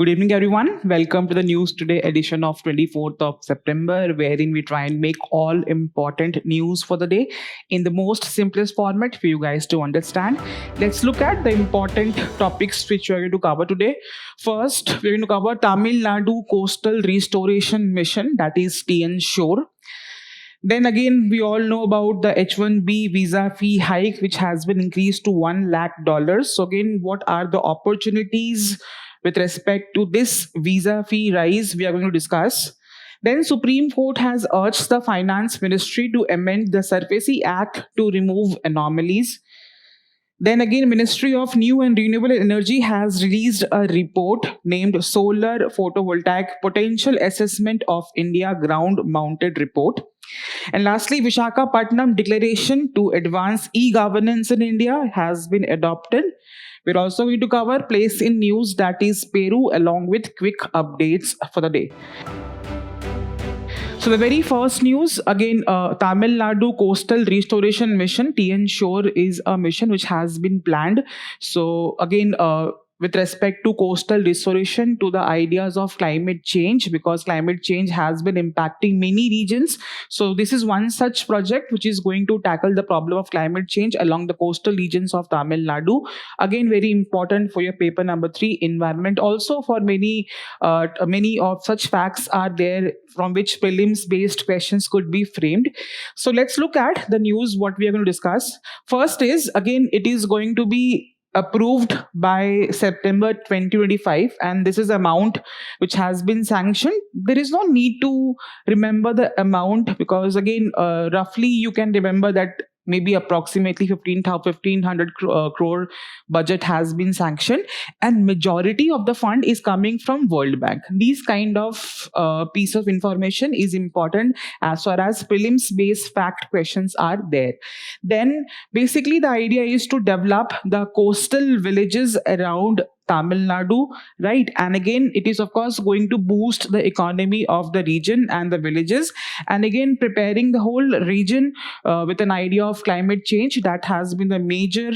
Good evening, everyone. Welcome to the News Today edition of 24th of September, wherein we try and make all important news for the day in the most simplest format for you guys to understand. Let's look at the important topics which we're going to cover today. First, we're going to cover Tamil Nadu Coastal Restoration Mission, that is TN Shore. Then again, we all know about the H-1B visa fee hike, which has been increased to $1 lakh. So again, what are the opportunities with respect to this visa fee rise we are going to discuss. Then Supreme Court has urged the Finance Ministry to amend the SARFAESI Act to remove anomalies. Then again, Ministry of New and Renewable Energy has released a report named Solar Photovoltaic Potential Assessment of India Ground Mounted Report. And lastly, Vishakhapatnam Declaration to advance e-governance in India has been adopted. We're also going to cover place in news, that is Peru, along with quick updates for the day. So the very first news, again, Tamil Nadu Coastal Restoration Mission, TN Shore, is a mission which has been planned. So again, with respect to coastal restoration, to the ideas of climate change, because climate change has been impacting many regions. So this is one such project which is going to tackle the problem of climate change along the coastal regions of Tamil Nadu. Again, very important for your paper number 3, environment. Also for many of such facts are there from which prelims based questions could be framed. So let's look at the news, what we are going to discuss. First is, again, it is going to be approved by September 2025, and this is amount which has been sanctioned. There is no need to remember the amount, because again, roughly you can remember that maybe approximately 1500 crore budget has been sanctioned, and majority of the fund is coming from World Bank. These kind of piece of information is important as far as prelims based fact questions are there. Then basically the idea is to develop the coastal villages around Tamil Nadu, right? And again, it is of course going to boost the economy of the region and the villages, and again preparing the whole region with an idea of climate change. That has been the major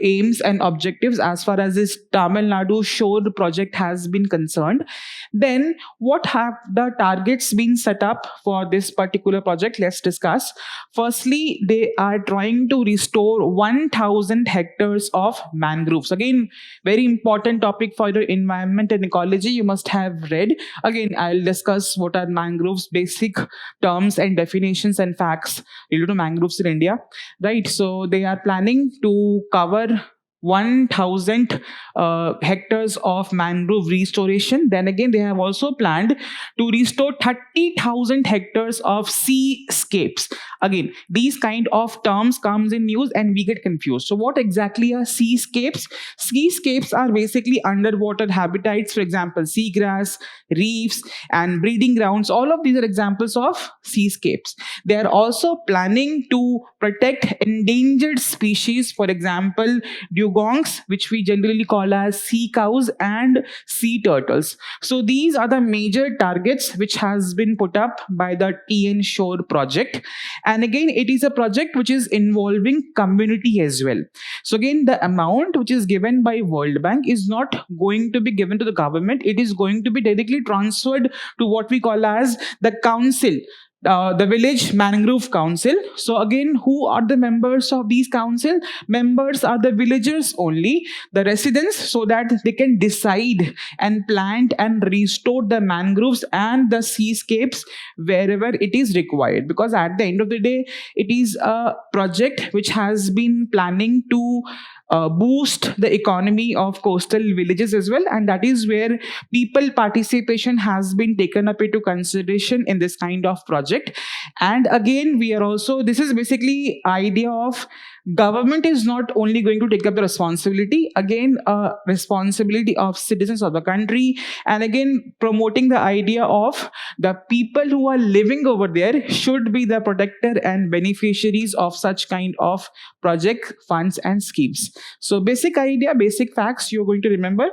aims and objectives as far as this Tamil Nadu Shore project has been concerned. Then what have the targets been set up for this particular project? Let's discuss. Firstly, they are trying to restore 1,000 hectares of mangroves. Again, very important topic for your environment and ecology. You must have read. Again, I'll discuss what are mangroves, basic terms and definitions and facts related to mangroves in India, right? So they are planning to cover 1,000 hectares of mangrove restoration. Then again, they have also planned to restore 30,000 hectares of seascapes. Again, these kind of terms comes in news and we get confused. So what exactly are seascapes? Seascapes are basically underwater habitats, for example, seagrass, reefs, and breeding grounds. All of these are examples of seascapes. They are also planning to protect endangered species, for example, dugongs, which we generally call as sea cows, and sea turtles. So these are the major targets which has been put up by the TN Shore project. And again, it is a project which is involving community as well. So again, the amount which is given by World Bank is not going to be given to the government. It is going to be directly transferred to what we call as the council, the village mangrove council. So again, who are the members of these council? Members are the villagers only, the residents, so that they can decide and plant and restore the mangroves and the seascapes wherever it is required. Because at the end of the day, it is a project which has been planning to boost the economy of coastal villages as well, and that is where people participation has been taken up into consideration in this kind of project. And again, we are also, this is basically idea of government is not only going to take up the responsibility, again responsibility of citizens of the country, and again promoting the idea of the people who are living over there should be the protector and beneficiaries of such kind of project funds and schemes. So basic idea, basic facts you're going to remember.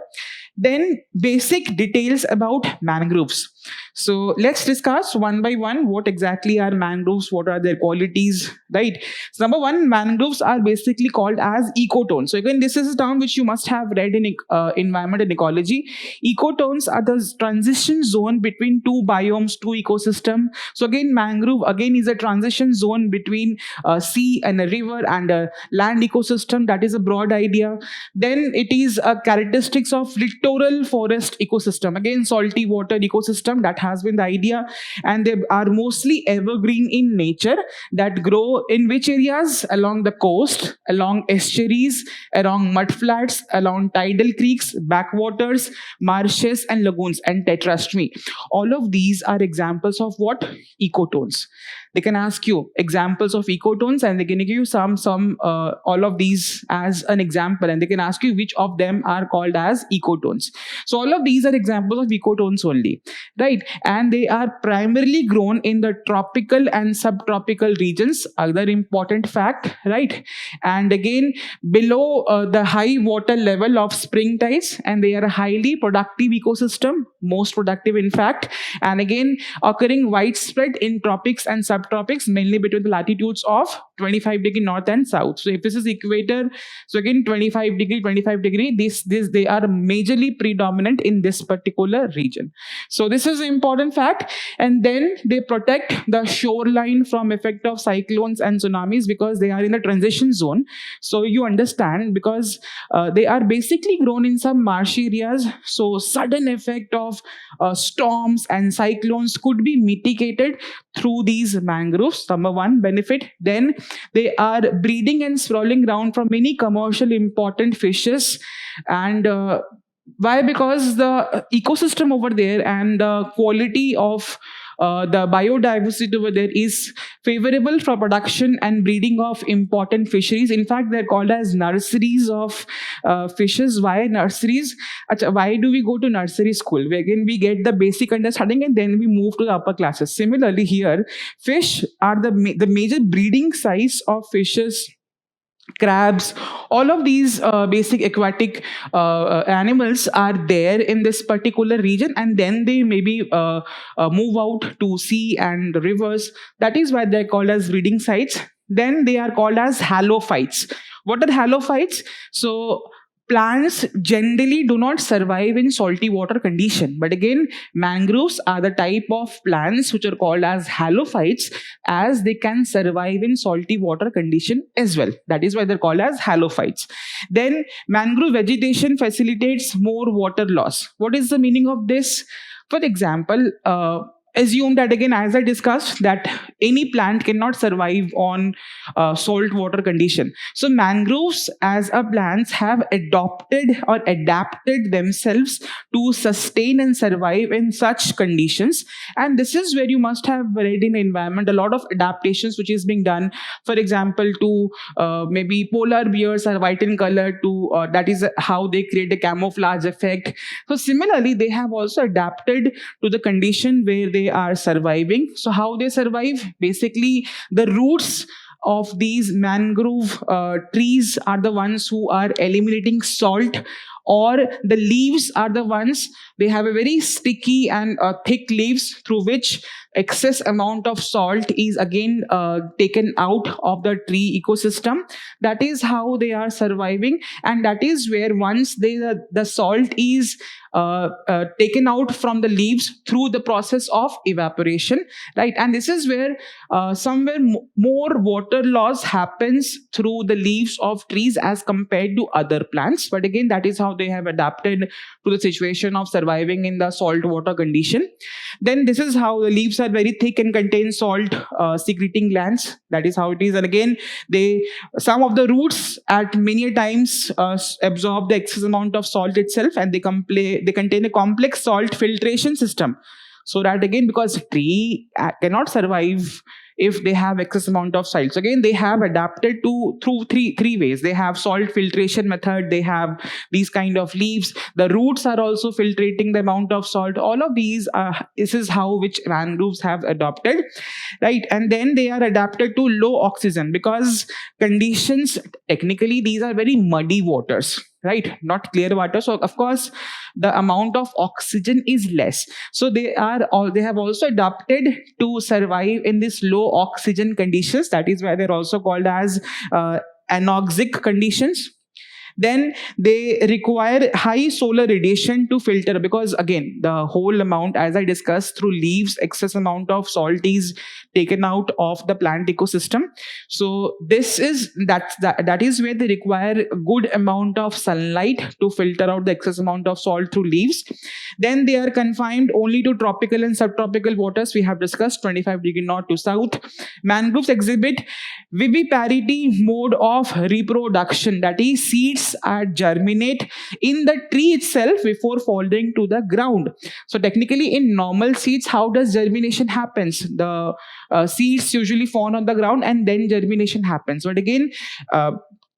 Then basic details about mangroves. So let's discuss one by one what exactly are mangroves, what are their qualities, right? So number one, mangroves are basically called as ecotones. So again, this is a term which you must have read in environment and ecology. Ecotones are the transition zone between two biomes, two ecosystem. So again, mangrove again is a transition zone between a sea and a river and a land ecosystem. That is a broad idea. Then it is a characteristics of littoral forest ecosystem. Again, salty water ecosystem, that has been the idea. And they are mostly evergreen in nature, that grow in which areas? Along the coast, along estuaries, along mudflats, along tidal creeks, backwaters, marshes and lagoons, and trust me, all of these are examples of what? Ecotones. They can ask you examples of ecotones, and they can give you all of these as an example, and they can ask you which of them are called as ecotones. So all of these are examples of ecotones only, right? And they are primarily grown in the tropical and subtropical regions. Other important fact, right? And again, below the high water level of spring tides, and they are a highly productive ecosystem, most productive in fact, and again occurring widespread in tropics and subtropics, mainly between the latitudes of 25-degree north and south. So if this is equator, so again 25-degree, this they are majorly predominant in this particular region. So this is an important fact. And then they protect the shoreline from effect of cyclones and tsunamis, because they are in the transition zone. So you understand, because they are basically grown in some marshy areas, so sudden effect of storms and cyclones could be mitigated through these mangroves. Number one benefit. Then they are breeding and sprawling ground for many commercial important fishes. And why? Because the ecosystem over there and the quality of the biodiversity over there is favorable for production and breeding of important fisheries. In fact, they're called as nurseries of fishes. Why nurseries? Why do we go to nursery school? Again, we get the basic understanding and then we move to the upper classes. Similarly, here, fish are the major breeding size of fishes, crabs, all of these basic aquatic animals are there in this particular region, and then they maybe move out to sea and rivers. That is why they're called as breeding sites. Then they are called as halophytes. What are halophytes? So plants generally do not survive in salty water condition, but again, mangroves are the type of plants which are called as halophytes, as they can survive in salty water condition as well. That is why they're called as halophytes. Then mangrove vegetation facilitates more water loss. What is the meaning of this? For example, assume that, again, as I discussed, that any plant cannot survive on salt water condition. So mangroves as a plants have adopted or adapted themselves to sustain and survive in such conditions. And this is where you must have read in the environment a lot of adaptations which is being done. For example, to maybe polar bears are white in color, to that is how they create a camouflage effect. So similarly, they have also adapted to the condition where they are surviving. So how they survive? Basically, the roots of these mangrove trees are the ones who are eliminating salt, or the leaves are the ones, they have a very sticky and thick leaves through which excess amount of salt is again taken out of the tree ecosystem. That is how they are surviving, and that is where once the salt is taken out from the leaves through the process of evaporation, right? And this is where somewhere more water loss happens through the leaves of trees as compared to other plants. But again, that is how they have adapted to the situation of surviving in the salt water condition. Then this is how the leaves are very thick and contain salt secreting glands. That is how it is. And again, some of the roots at many times absorb the excess amount of salt itself, and they contain a complex salt filtration system. So that again, because tree cannot survive if they have excess amount of salt. So again, they have adapted to through three ways. They have salt filtration method, they have these kind of leaves, the roots are also filtrating the amount of salt. All of these this is how which mangroves have adopted, right? And then they are adapted to low oxygen, because conditions, technically these are very muddy waters, right? Not clear water. So of course, the amount of oxygen is less. So they have also adapted to survive in this low oxygen conditions. That is why they're also called as anoxic conditions. Then they require high solar radiation to filter, because again, the whole amount, as I discussed, through leaves, excess amount of salt is taken out of the plant ecosystem. So that is where they require a good amount of sunlight to filter out the excess amount of salt through leaves. Then they are confined only to tropical and subtropical waters. We have discussed 25° north to south. Mangroves exhibit viviparity mode of reproduction, that is, seeds are germinate in the tree itself before falling to the ground. So technically, in normal seeds, how does germination happens? The seeds usually fall on the ground and then germination happens. But again,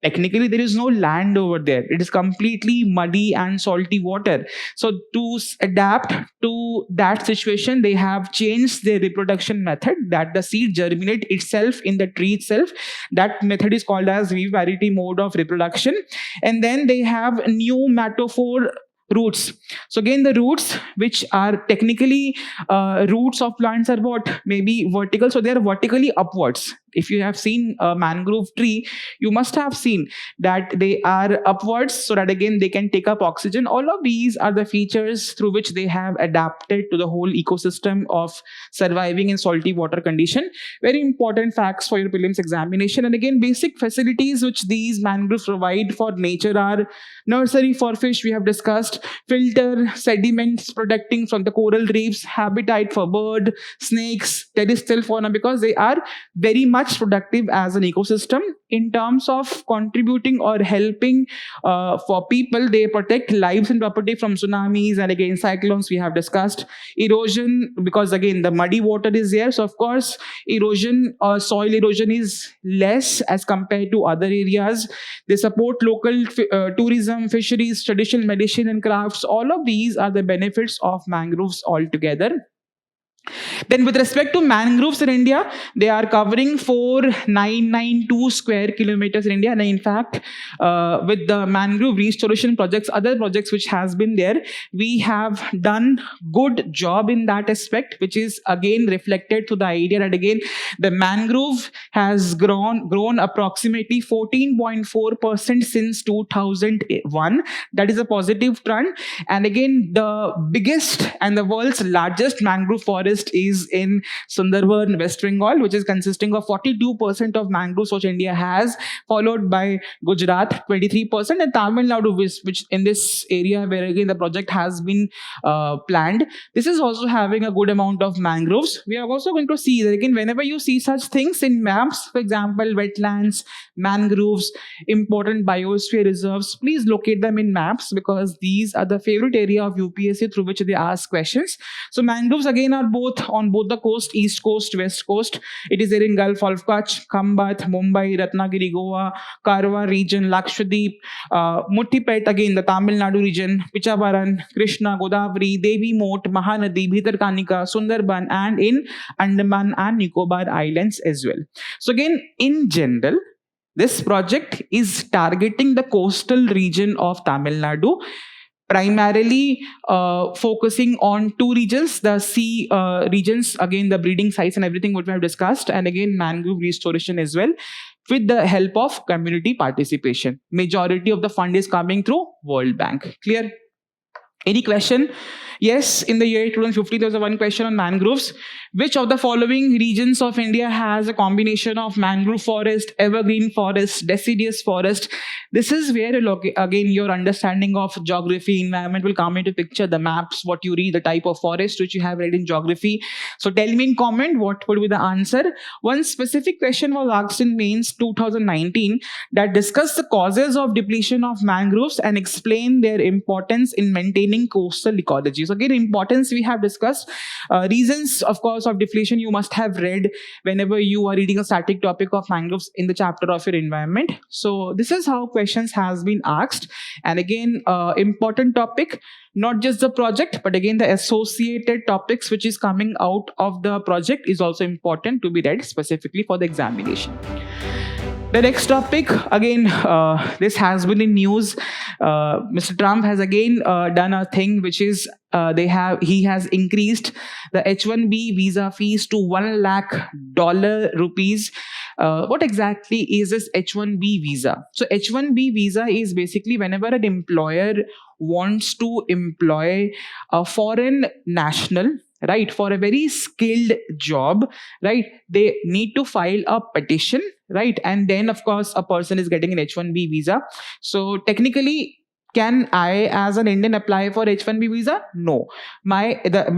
technically, there is no land over there. It is completely muddy and salty water. So to adapt to that situation, they have changed their reproduction method, that the seed germinate itself in the tree itself. That method is called as viviparity mode of reproduction. And then they have pneumatophore roots. So again, the roots, which are technically roots of plants, are what? Maybe vertical. So they are vertically upwards. If you have seen a mangrove tree, you must have seen that they are upwards, so that again they can take up oxygen. All of these are the features through which they have adapted to the whole ecosystem of surviving in salty water condition. Very important facts for your prelims examination. And again, basic facilities which these mangroves provide for nature are nursery for fish, we have discussed, filter sediments protecting from the coral reefs, habitat for bird, snakes, terrestrial fauna, because they are very much productive as an ecosystem. In terms of contributing or helping for people, they protect lives and property from tsunamis and again cyclones, we have discussed. Erosion, because again the muddy water is there, so of course erosion or soil erosion is less as compared to other areas. They support local tourism, fisheries, traditional medicine and crafts. All of these are the benefits of mangroves altogether. Then with respect to mangroves in India, they are covering 4,992 square kilometers in India. And in fact, with the mangrove restoration projects, other projects which has been there, we have done good job in that aspect, which is again reflected to the idea that again the mangrove has grown approximately 14.4% since 2001. That is a positive trend. And again, the biggest and the world's largest mangrove forest is in Sundarban, West Bengal, which is consisting of 42% of mangroves which India has, followed by Gujarat 23%, and Tamil Nadu, which in this area where again the project has been planned, this is also having a good amount of mangroves. We are also going to see that again whenever you see such things in maps, for example wetlands, mangroves, important biosphere reserves, please locate them in maps, because these are the favorite area of UPSC through which they ask questions. So mangroves again are on both the coast, east coast, west coast. It is there in Gulf of Kutch, Khambat, Mumbai, Ratnagiri, Goa, Karwar region, Lakshadweep, Muttipet, again the Tamil Nadu region, Pichavaran, Krishna, Godavari, Devi Moat, Mahanadi, Bhitarkanika, Sundarban, and in Andaman and Nicobar Islands as well. So again, in general, this project is targeting the coastal region of Tamil Nadu, primarily focusing on two regions, the sea regions, again the breeding sites and everything what we have discussed, and again mangrove restoration as well, with the help of community participation. Majority of the fund is coming through World Bank. Clear? Any question? Yes, in the year 2015, there was one question on mangroves. Which of the following regions of India has a combination of mangrove forest, evergreen forest, deciduous forest? This is where, again, your understanding of geography, environment will come into picture, the maps, what you read, the type of forest which you have read in geography. So tell me in comment what would be the answer. One specific question was asked in mains 2019 that discussed the causes of depletion of mangroves and explain their importance in maintaining coastal ecology. So again, importance we have discussed. Reasons, of course, of depletion you must have read whenever you are reading a static topic of mangroves in the chapter of your environment. So this is how questions has been asked. And again, important topic, not just the project, but again the associated topics which is coming out of the project is also important to be read specifically for the examination. The next topic, again, this has been in news. Mr. Trump has again done a thing which is he has increased the H-1B visa fees to $1 lakh rupees. What exactly is this H-1B visa? So H-1B visa is basically whenever an employer wants to employ a foreign national, right, for a very skilled job, right, they need to file a petition, right, and then of course a person is getting an H-1B visa. So technically, can I as an Indian apply for H-1B visa? No.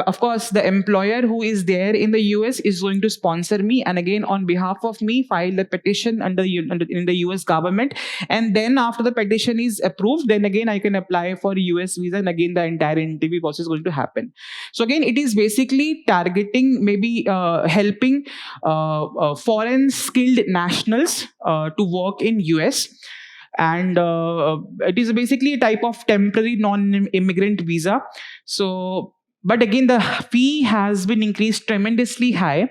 Of course, the employer who is there in the US is going to sponsor me, and again on behalf of me file the petition in the US government, and then after the petition is approved, then again I can apply for US visa, and again the entire interview process is going to happen. So again, it is basically targeting, maybe helping foreign skilled nationals to work in US, and it is basically a type of temporary non-immigrant visa. So, but again, the fee has been increased tremendously high,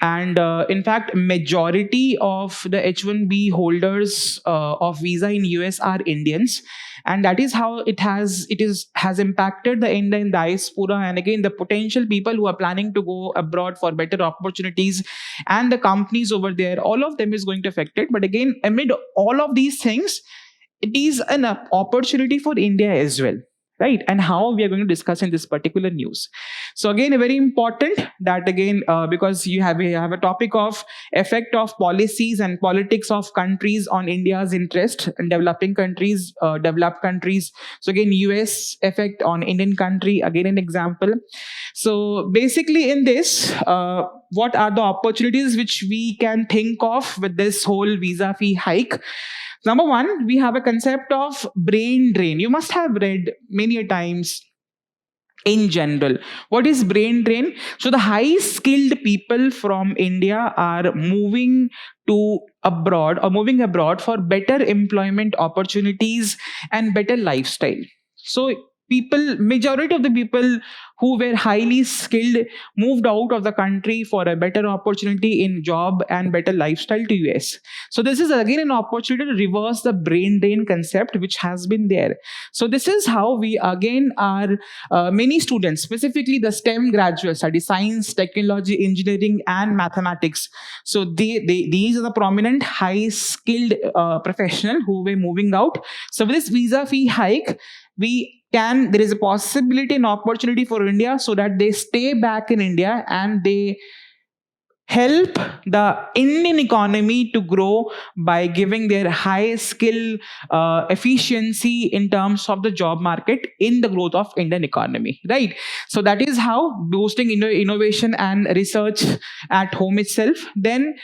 and in fact, majority of the H-1B holders of visa in US are Indians, and that is how it has impacted the Indian diaspora, and again the potential people who are planning to go abroad for better opportunities, and the companies over there, all of them is going to affect it. But again, amid all of these things, it is an opportunity for India as well, right? And how we are going to discuss in this particular news. So again, very important that again, because we have a topic of effect of policies and politics of countries on India's interest in developing countries, developed countries. So again, US effect on Indian country, again an example. So basically in this, what are the opportunities which we can think of with this whole visa fee hike? Number one, we have a concept of brain drain. You must have read many a times in general. What is brain drain? So the high skilled people from India are moving to abroad or moving abroad for better employment opportunities and better lifestyle. So majority of the people who were highly skilled moved out of the country for a better opportunity in job and better lifestyle to US. So this is again an opportunity to reverse the brain drain concept which has been there. So this is how we again are many students, specifically the STEM graduates, study science, technology, engineering and mathematics. So these are the prominent high skilled professional who were moving out. So with this visa fee hike, there is a possibility and opportunity for India so that they stay back in India and they help the Indian economy to grow by giving their high skill efficiency in terms of the job market in the growth of Indian economy, right? So that is how boosting innovation and research at home itself. Then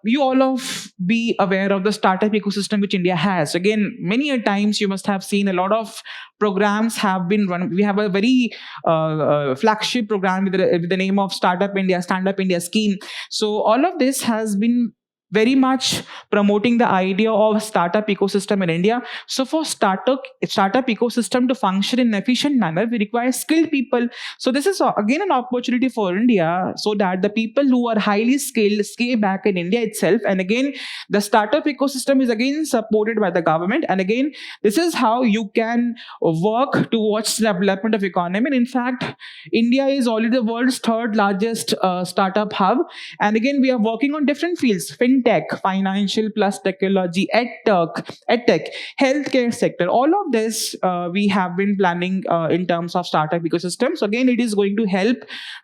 you all of be aware of the startup ecosystem which India has. Again, many a times you must have seen a lot of programs have been run. We have a very flagship program with the name of Startup India, Stand Up India scheme. So all of this has been very much promoting the idea of startup ecosystem in India. So for startup ecosystem to function in an efficient manner, we require skilled people. So this is again an opportunity for India so that the people who are highly skilled stay back in India itself. And again, the startup ecosystem is again supported by the government. And again, this is how you can work towards the development of economy. And in fact, India is already the world's third largest startup hub. And again, we are working on different fields: fintech, financial plus technology, edtech, healthcare sector. All of this we have been planning in terms of startup ecosystem. So again, it is going to help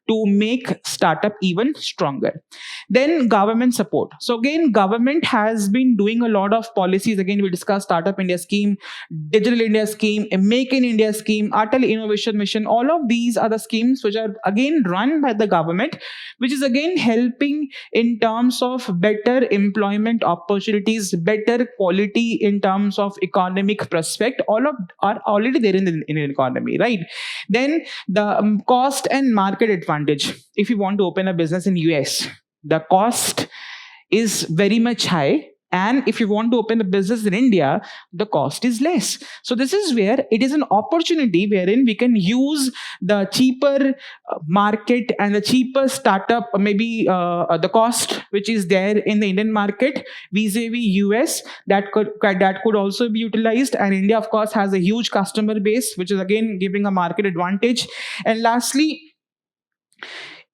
to make startup even stronger. Then government support. So again, government has been doing a lot of policies. Again, we discussed Startup India scheme, Digital India scheme, Make in India scheme, Atal Innovation Mission. All of these are the schemes which are again run by the government, which is again helping in terms of better employment opportunities, better quality in terms of economic prospect. All of are already there in the Indian economy, right? Then the cost and market advantage. If you want to open a business in US, the cost is very much high, And if you want to open a business in India, the cost is less. So this is where it is an opportunity wherein we can use the cheaper market and the cheaper startup, the cost which is there in the Indian market vis-a-vis US, that could also be utilized. And India, of course, has a huge customer base, which is again giving a market advantage. And lastly,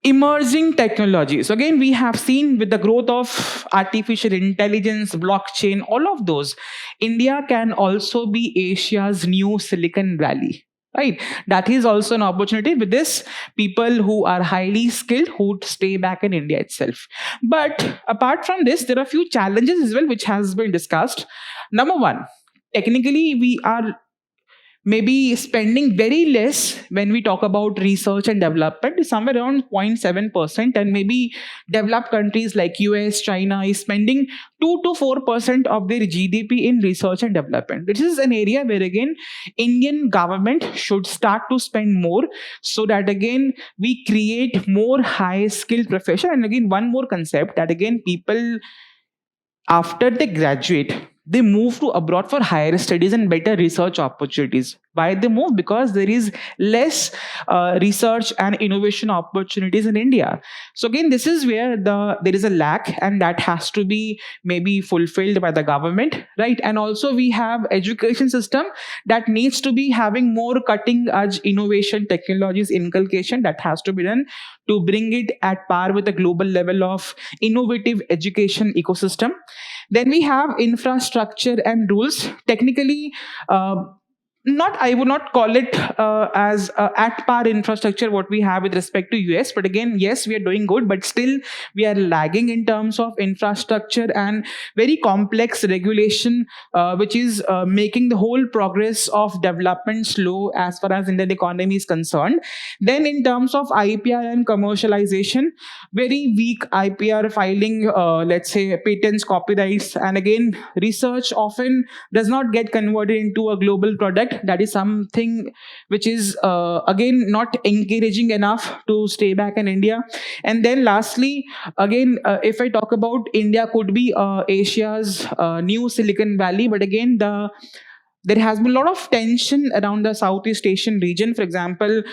emerging technologies. So again, we have seen with the growth of artificial intelligence, blockchain, all of those, India can also be Asia's new Silicon Valley. Right, that is also an opportunity with this people who are highly skilled who would stay back in India itself. But apart from this, there are a few challenges as well which has been discussed. Number one, technically we are maybe spending very less when we talk about research and development, is somewhere around 0.7%, and maybe developed countries like US, China is spending 2 to 4% of their GDP in research and development. This is an area where again Indian government should start to spend more, so that again we create more high skilled profession. And again, one more concept, that again people after they graduate, they move to abroad for higher studies and better research opportunities. Why they move? Because there is less research and innovation opportunities in India. So again, this is where there is a lack, and that has to be maybe fulfilled by the government, right? And also we have education system that needs to be having more cutting edge innovation technologies inculcation, that has to be done to bring it at par with the global level of innovative education ecosystem. Then we have infrastructure and rules. Technically, I would not call it as at par infrastructure what we have with respect to US, but again, yes, we are doing good, but still we are lagging in terms of infrastructure and very complex regulation, which is making the whole progress of development slow as far as Indian economy is concerned. Then in terms of IPR and commercialization, very weak IPR filing, let's say patents, copyrights, and again, research often does not get converted into a global product. That is something which is again not encouraging enough to stay back in India. And then lastly, again, if I talk about India could be Asia's new Silicon Valley, but again there has been a lot of tension around the Southeast Asian region. For example,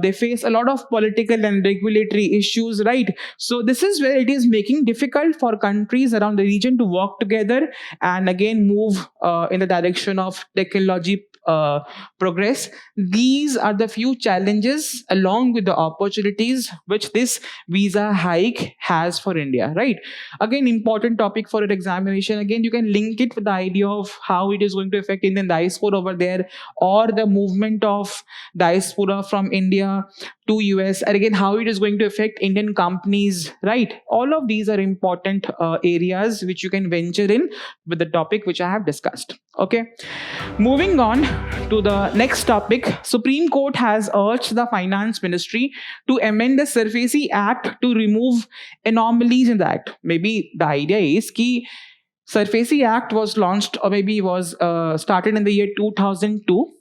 they face a lot of political and regulatory issues, right? So this is where it is making difficult for countries around the region to work together and again move in the direction of technology progress. These are the few challenges along with the opportunities which this visa hike has for India, right? Again, important topic for an examination. Again, you can link it with the idea of how it is going to affect Indian diaspora over there, or the movement of diaspora from India to US, and again how it is going to affect Indian companies, right? All of these are important areas which you can venture in with the topic which I have discussed. Okay, moving on to the next topic. Supreme Court has urged the Finance Ministry to amend the SARFAESI Act to remove anomalies in the act. Maybe the idea is ki SARFAESI Act was launched, or maybe was started in the year 2002.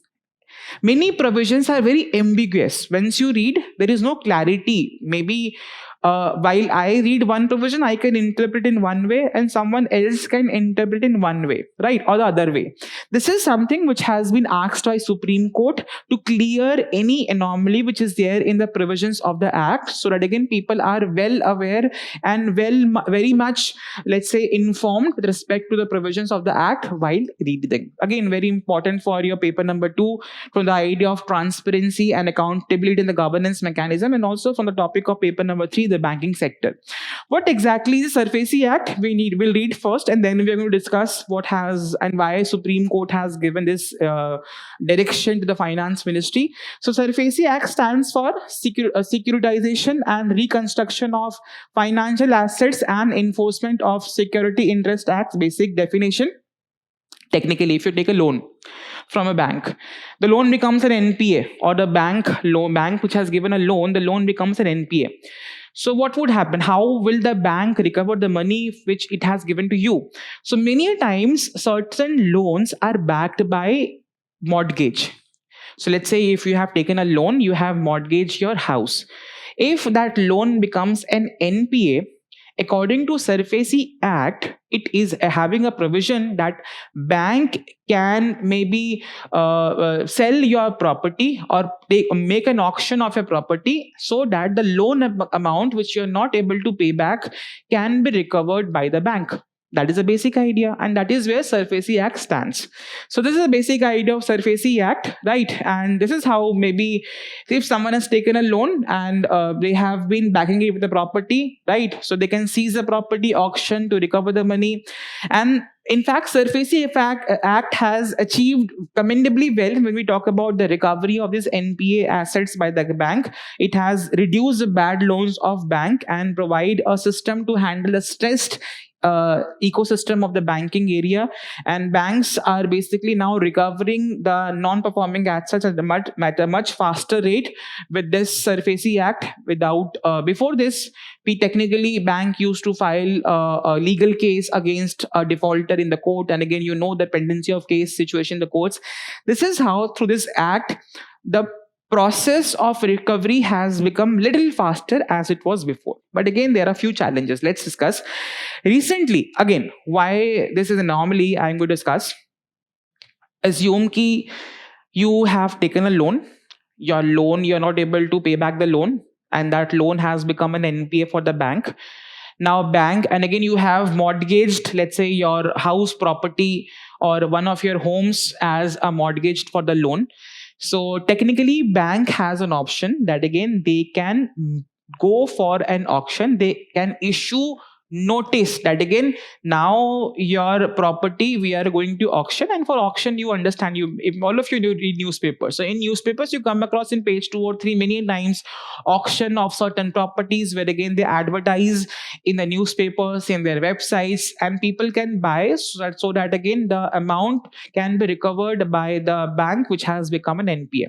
Many provisions are very ambiguous. Once you read, there is no clarity. Maybe while I read one provision, I can interpret in one way and someone else can interpret in one way, right? Or the other way. This is something which has been asked by Supreme Court to clear any anomaly which is there in the provisions of the Act, so that again people are well aware and very much, let's say, informed with respect to the provisions of the Act while reading. Again, very important for your paper number 2, from the idea of transparency and accountability in the governance mechanism, and also from the topic of paper number 3, the banking sector. What exactly is the SARFAESI Act? We'll read first, and then we are going to discuss what has and why Supreme Court has given this direction to the Finance Ministry. So SARFAESI Act stands for Securitization and Reconstruction of Financial Assets and Enforcement of Security Interest Act. Basic definition. Technically, if you take a loan from a bank, the loan becomes an NPA, or the bank which has given a loan, the loan becomes an NPA. So what would happen? How will the bank recover the money which it has given to you? So many times certain loans are backed by mortgage. So let's say if you have taken a loan, you have mortgaged your house. If that loan becomes an NPA, According to SARFAESI Act, it is having a provision that bank can maybe sell your property or make an auction of your property so that the loan amount which you're not able to pay back can be recovered by the bank. That is a basic idea, and that is where SARFAESI Act stands. So this is a basic idea of SARFAESI Act, right? And this is how maybe if someone has taken a loan and they have been backing it with the property, right? So they can seize the property, auction to recover the money. And in fact, SARFAESI Act has achieved commendably well when we talk about the recovery of these NPA assets by the bank. It has reduced the bad loans of bank and provide a system to handle a stressed ecosystem of the banking area, and banks are basically now recovering the non-performing assets at a much faster rate with this SARFAESI Act. Before this, technically bank used to file a legal case against a defaulter in the court, and again the pendency of case situation in the courts. This is how through this act the process of recovery has become little faster as it was before. But again, there are a few challenges. Let's discuss. Recently, again, why this is an anomaly, I'm going to discuss. Assume ki you have taken a loan. You're not able to pay back the loan, and that loan has become an NPA for the bank. Now bank, and again you have mortgaged, let's say, your house property or one of your homes as a mortgage for the loan. So technically bank has an option that again they can go for an auction. They can issue notice that again now your property we are going to auction. And for auction, you understand, if all of you read newspapers, so in newspapers you come across in page 2 or 3 many times auction of certain properties where again they advertise in the newspapers, in their websites, and people can buy so that again the amount can be recovered by the bank which has become an NPA.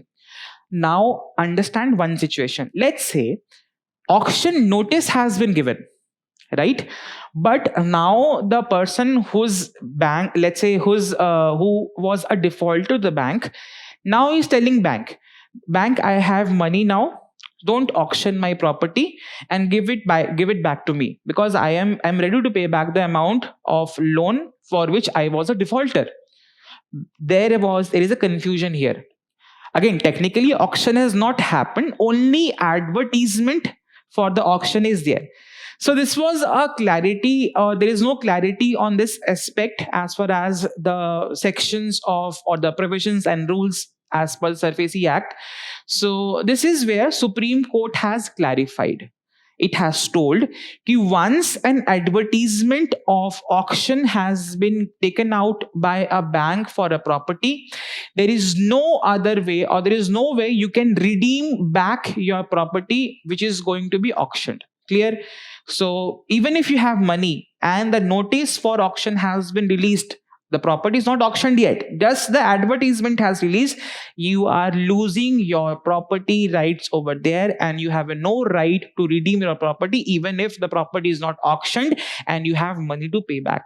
Now understand one situation. Let's say auction notice has been given, right? But now the person whose bank, let's say who was a defaulter to the bank, now is telling bank, I have money now, don't auction my property and give it back to me, because I'm ready to pay back the amount of loan for which I was a defaulter. There is a confusion here. Again, technically auction has not happened, only advertisement for the auction is there. So this was a clarity, there is no clarity on this aspect as far as the sections of or the provisions and rules as per the SARFAESI Act. So this is where Supreme Court has clarified. It has told that once an advertisement of auction has been taken out by a bank for a property, there is no other way, or there is no way you can redeem back your property which is going to be auctioned. Clear? So even if you have money and the notice for auction has been released, the property is not auctioned yet, just the advertisement has released, you are losing your property rights over there, and you have no right to redeem your property even if the property is not auctioned and you have money to pay back.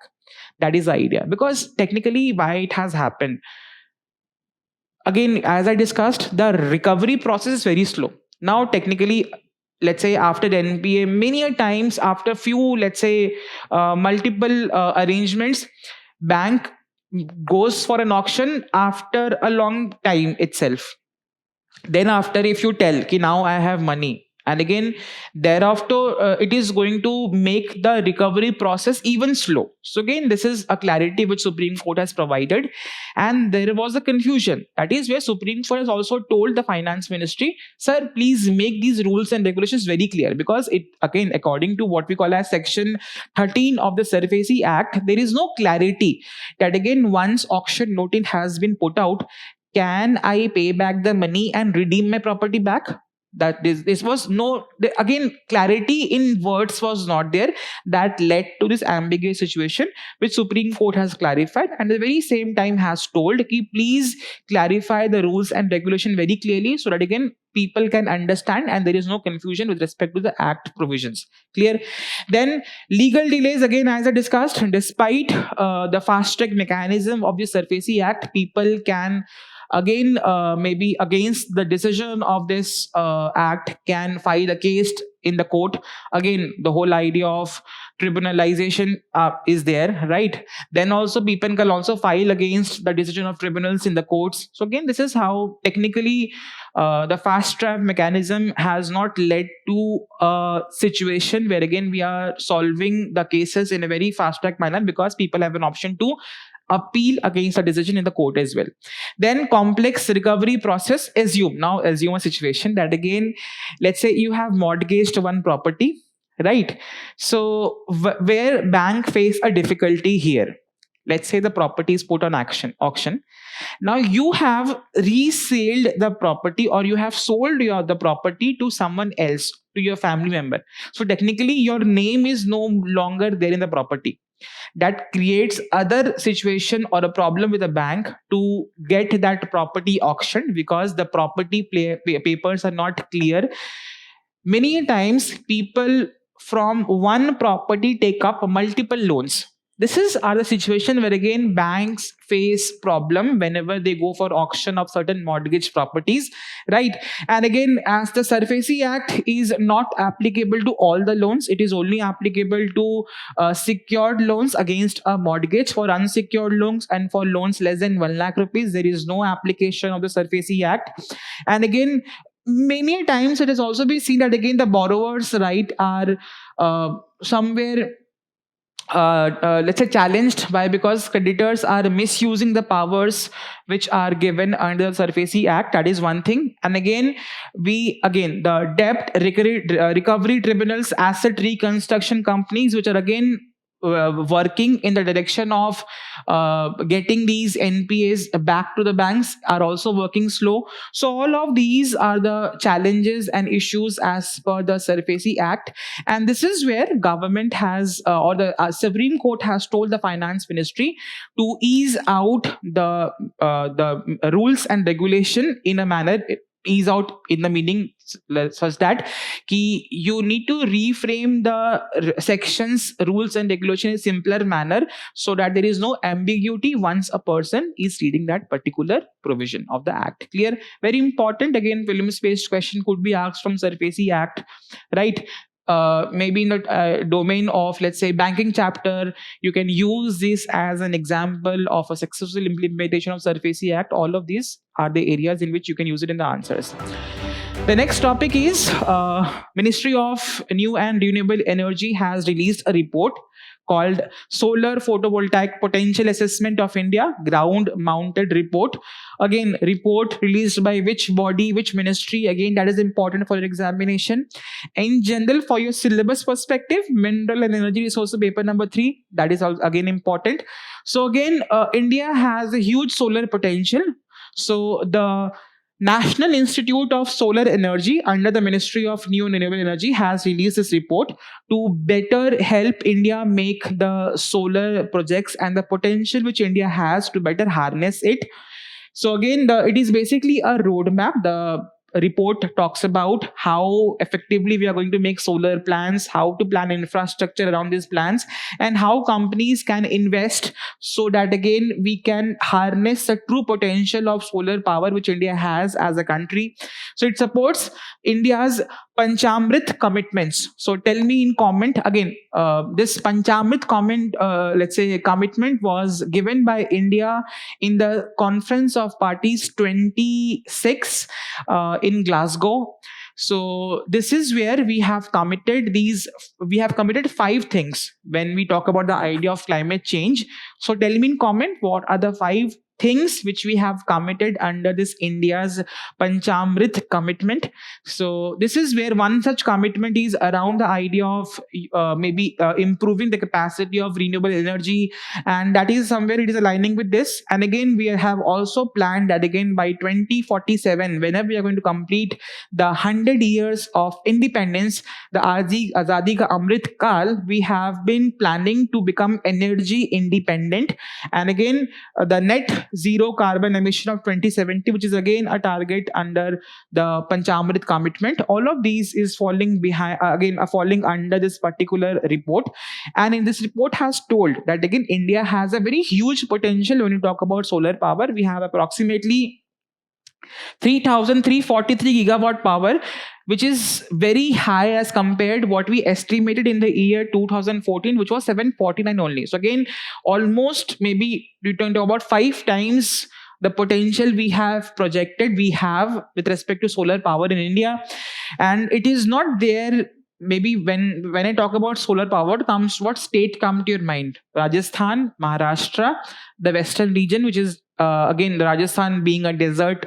That is the idea. Because technically why it has happened, again as I discussed, the recovery process is very slow. Now technically, let's say after the NPA, many a times after few, let's say multiple arrangements, bank goes for an auction after a long time itself. Then after, if you tell ki now I have money, and again thereafter it is going to make the recovery process even slow. So again, this is a clarity which Supreme Court has provided, and there was a confusion. That is where Supreme Court has also told the Finance Ministry, sir, please make these rules and regulations very clear, because it, again, according to what we call as section 13 of the SARFAESI Act, there is no clarity that again once auction notice has been put out, can I pay back the money and redeem my property back? That this was no, again, clarity in words was not there. That led to this ambiguous situation which Supreme Court has clarified, and at the very same time has told ki please clarify the rules and regulation very clearly so that again people can understand and there is no confusion with respect to the act provisions. Clear? Then legal delays, again as I discussed, despite the fast track mechanism of the SARFAESI Act, people can again maybe against the decision of this act can file a case in the court. Again, the whole idea of tribunalization is there, right? Then also people can also file against the decision of tribunals in the courts. So again, this is how technically the fast track mechanism has not led to a situation where again we are solving the cases in a very fast track manner, because people have an option to appeal against a decision in the court as well. Then complex recovery process. Assume a situation that again, let's say you have mortgaged one property, right? So where bank face a difficulty here, let's say the property is put on auction. Now you have resold the property, or you have sold the property to someone else, to your family member. So technically your name is no longer there in the property. That creates other situation or a problem with the bank to get that property auctioned, because the property papers are not clear. Many times people from one property take up multiple loans. This is the situation where again banks face problem whenever they go for auction of certain mortgage properties, right? And again, as the SARFAESI Act is not applicable to all the loans, it is only applicable to secured loans against a mortgage. For unsecured loans and for loans less than 1 lakh rupees, there is no application of the SARFAESI Act. And again, many times it has also been seen that again the borrowers' right are somewhere let's say challenged by, because creditors are misusing the powers which are given under the SARFAESI Act. That is one thing. And again, the debt recovery tribunals, asset reconstruction companies, which are again working in the direction of getting these NPAs back to the banks, are also working slow. So all of these are the challenges and issues as per the SARFAESI Act. And this is where government has or the Supreme Court has told the Finance Ministry to ease out the rules and regulation in a manner, ease out in the meaning such that you need to reframe the sections, rules and regulation in a simpler manner, so that there is no ambiguity once a person is reading that particular provision of the act. Clear? Very important. Again, prelims based question could be asked from SARFAESI Act, right? Maybe in the domain of, let's say, banking chapter, you can use this as an example of a successful implementation of SARFAESI Act. All of these are the areas in which you can use it in the answers. The next topic is Ministry of New and Renewable Energy has released a report called Solar Photovoltaic Potential Assessment of India, Ground Mounted Report. Again, report released by which body, which ministry? Again, that is important for your examination. In general, for your syllabus perspective, Mineral and Energy Resources paper number 3, that is also again important. So again, India has a huge solar potential. So the National Institute of Solar Energy under the Ministry of New and Renewable Energy has released this report to better help India make the solar projects and the potential which India has to better harness it. So again, it is basically a roadmap. The report talks about how effectively we are going to make solar plants, how to plan infrastructure around these plants, and how companies can invest so that again we can harness the true potential of solar power which India has as a country. So it supports India's Panchamrit commitments. So tell me in comment again, this Panchamrit commitment was given by India in the Conference of Parties 26 in Glasgow. So this is where we have committed 5 things when we talk about the idea of climate change. So tell me in comment, what are the 5 things which we have committed under this India's Panchamrit commitment. So this is where one such commitment is around the idea of improving the capacity of renewable energy, and that is somewhere it is aligning with this. And again, we have also planned that again by 2047, whenever we are going to complete the 100 years of independence, the Azadi Ka Amrit Kal, we have been planning to become energy independent. And again, the net zero carbon emission of 2070, which is again a target under the Panchamrit commitment. All of these is falling under this particular report. And in this report has told that again India has a very huge potential when you talk about solar power. We have approximately 3,343 gigawatt power, which is very high as compared what we estimated in the year 2014, which was 749 only. So again, almost maybe return to about 5 times the potential we have projected we have with respect to solar power in India. And it is not there. Maybe when I talk about solar power, comes what state come to your mind? Rajasthan, Maharashtra, the western region, which is again the Rajasthan being a desert,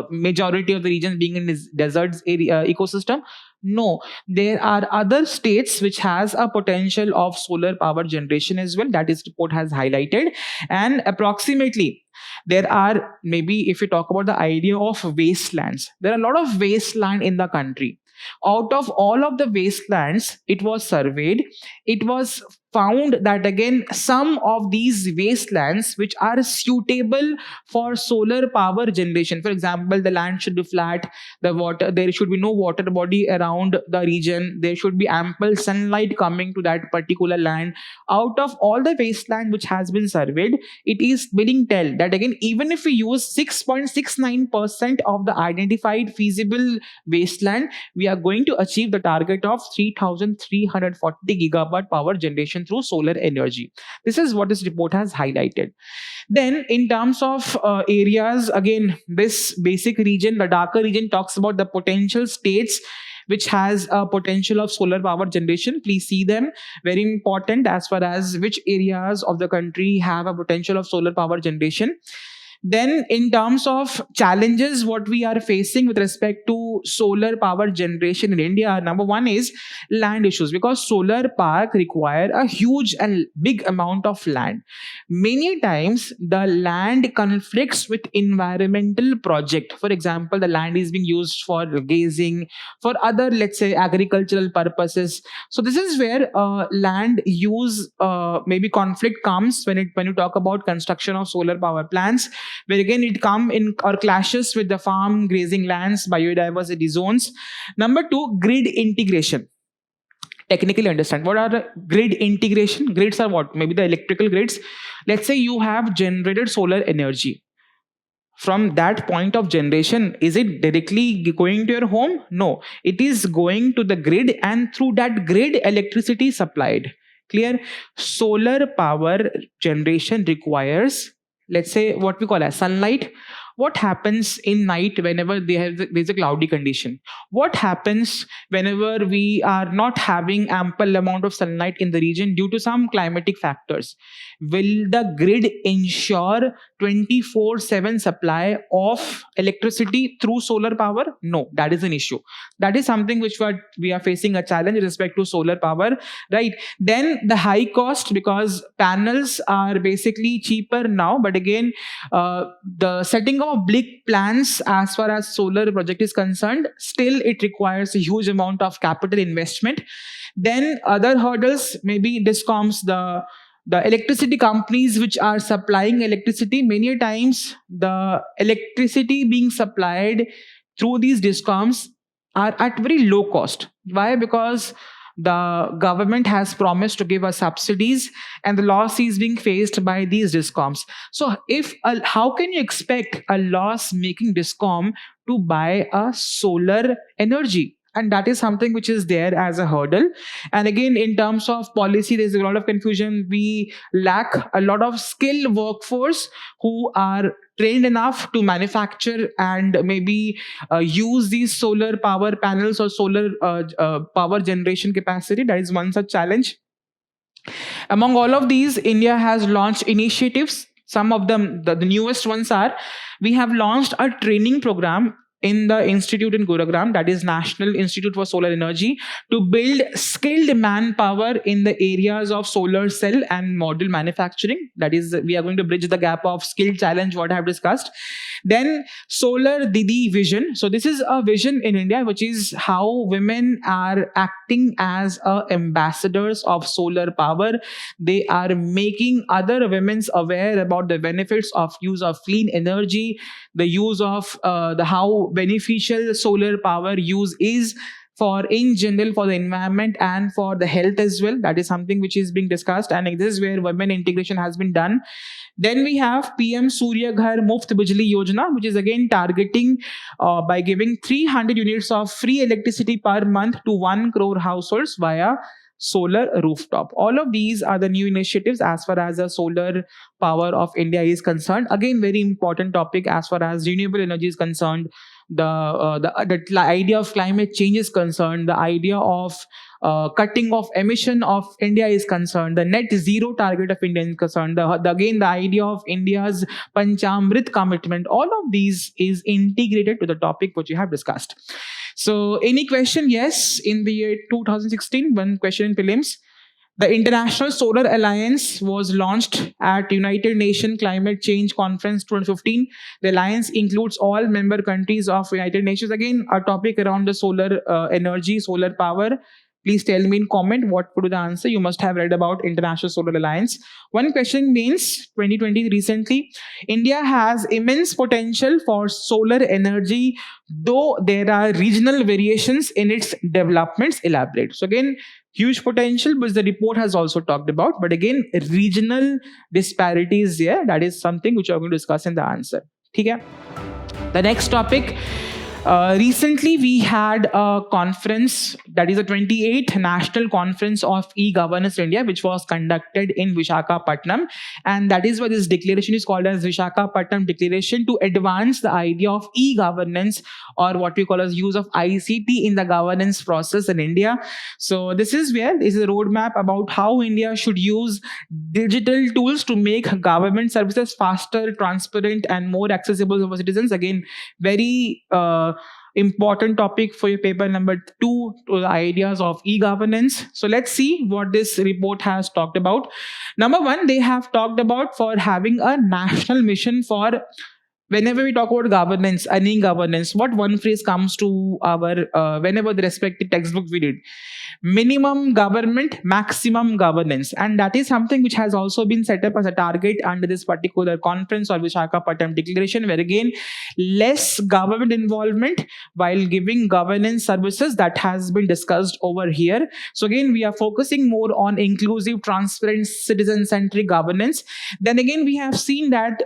majority of the region being in this deserts area ecosystem. No, there are other states which has a potential of solar power generation as well, that is report has highlighted. And approximately there are, maybe if you talk about the idea of wastelands, there are a lot of wasteland in the country. Out of all of the wastelands, it was surveyed, it was found that again some of these wastelands which are suitable for solar power generation. For example, the land should be flat, the water, there should be no water body around the region, there should be ample sunlight coming to that particular land. Out of all the wasteland which has been surveyed, it is being tell that again, even if we use 6.69% of the identified feasible wasteland, we are going to achieve the target of 3,340 gigawatt power generation through solar energy. This is what this report has highlighted. Then in terms of areas, again this basic region, the darker region, talks about the potential states which has a potential of solar power generation. Please see them, very important as far as which areas of the country have a potential of solar power generation. Then in terms of challenges what we are facing with respect to solar power generation in India, number one is land issues, because solar park require a huge and big amount of land. Many times the land conflicts with environmental project. For example, the land is being used for gazing, for other, let's say, agricultural purposes. So this is where land use maybe conflict comes when you talk about construction of solar power plants, where again it come in or clashes with the farm grazing lands, biodiversity zones. Number two, grid integration. Technically understand what are the grid integration. Grids are what? Maybe the electrical grids. Let's say you have generated solar energy. From that point of generation, is it directly going to your home? No, it is going to the grid, and through that grid electricity is supplied. Clear? Solar power generation requires, let's say, what we call as sunlight. What happens in night whenever there's a cloudy condition? What happens whenever we are not having ample amount of sunlight in the region due to some climatic factors? Will the grid ensure 24/7 supply of electricity through solar power? No, that is an issue. That is something which we are facing a challenge with respect to solar power, right? Then the high cost, because panels are basically cheaper now, but again, the setting of big plans as far as solar project is concerned, still it requires a huge amount of capital investment. Then other hurdles, maybe discoms, the electricity companies which are supplying electricity, many times the electricity being supplied through these discoms are at very low cost. Why? Because the government has promised to give us subsidies, and the loss is being faced by these discoms. So how can you expect a loss making discom to buy a solar energy? And that is something which is there as a hurdle. And again, in terms of policy, there's a lot of confusion. We lack a lot of skilled workforce who are trained enough to manufacture and maybe use these solar power panels or solar power generation capacity. That is one such challenge. Among all of these, India has launched initiatives. Some of them, the newest ones are, we have launched a training program in the institute in Gurugram, that is National Institute for Solar Energy, to build skilled manpower in the areas of solar cell and module manufacturing. That is, we are going to bridge the gap of skill challenge what I have discussed. Then Solar Didi vision. So this is a vision in India, which is how women are acting as ambassadors of solar power. They are making other women aware about the benefits of use of clean energy, the use of how beneficial solar power use is. for in general for the environment and for the health as well. That is something which is being discussed, and this is where women integration has been done. Then we have PM Surya Ghar Muft Bijli Yojana, which is again targeting by giving 300 units of free electricity per month to 1 crore households via solar rooftop. All of these are the new initiatives as far as the solar power of India is concerned. Again, very important topic as far as renewable energy is concerned. The idea of climate change is concerned. The idea of cutting of emission of India is concerned. The net zero target of India is concerned. Again, the idea of India's Panchamrit commitment. All of these is integrated to the topic which you have discussed. So, any question? Yes, in the year 2016, one question in prelims. The International Solar Alliance was launched at United Nations Climate Change Conference 2015. The alliance includes all member countries of United Nations. Again, a topic around the solar energy, solar power. Please tell me in comment what would be the answer. You must have read about International Solar Alliance. One question means 2020 recently, India has immense potential for solar energy, though there are regional variations in its developments. Elaborate. So again, huge potential, which the report has also talked about. But again, regional disparities here. That is something which we are going to discuss in the answer. Okay? The next topic. Recently, we had a conference, that is the 28th National Conference of E-Governance India, which was conducted in Vishakhapatnam. And that is why this declaration is called as Vishakhapatnam Declaration, to advance the idea of e-governance, or what we call as use of ICT in the governance process in India. So this is where is a roadmap about how India should use digital tools to make government services faster, transparent, and more accessible for citizens. Again, very important topic for your paper number 2, to the ideas of e-governance. So let's see what this report has talked about. Number 1, they have talked about for having a national mission for, whenever we talk about governance, any governance, what one phrase comes to our whenever the respective textbook we did: minimum government, maximum governance. And that is something which has also been set up as a target under this particular conference or Vishakhapatnam Declaration, where again, less government involvement while giving governance services. That has been discussed over here. So again, we are focusing more on inclusive, transparent, citizen-centric governance. Then again, we have seen that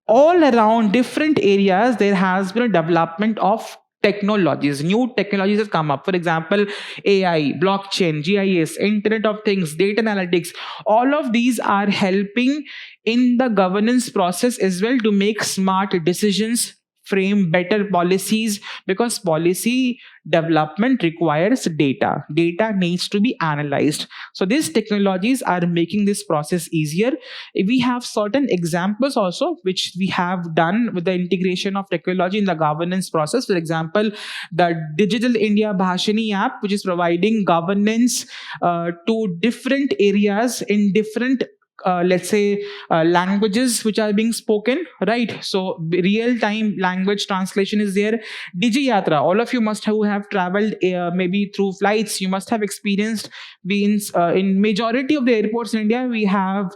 all around different areas, there has been a development of technologies. New technologies have come up. For example, AI, blockchain, GIS, Internet of Things, data analytics. All of these are helping in the governance process as well to make smart decisions, frame better policies, because policy development requires data. Data needs to be analyzed. So these technologies are making this process easier. We have certain examples also which we have done with the integration of technology in the governance process. For example, the Digital India Bhashini app, which is providing governance to different areas in different let's say languages which are being spoken, right? So real-time language translation is there. Digi Yatra, all of you must have traveled maybe through flights, you must have experienced. In majority of the airports in India, we have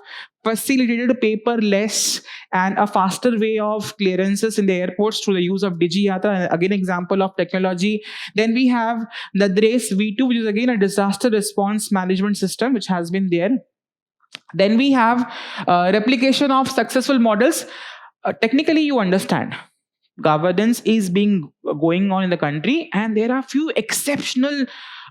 facilitated paperless and a faster way of clearances in the airports through the use of Digi Yatra. Again, example of technology. Then we have the DRACE V2, which is again a disaster response management system which has been there. Then we have replication of successful models. Technically, you understand, governance is going on in the country, and there are few exceptional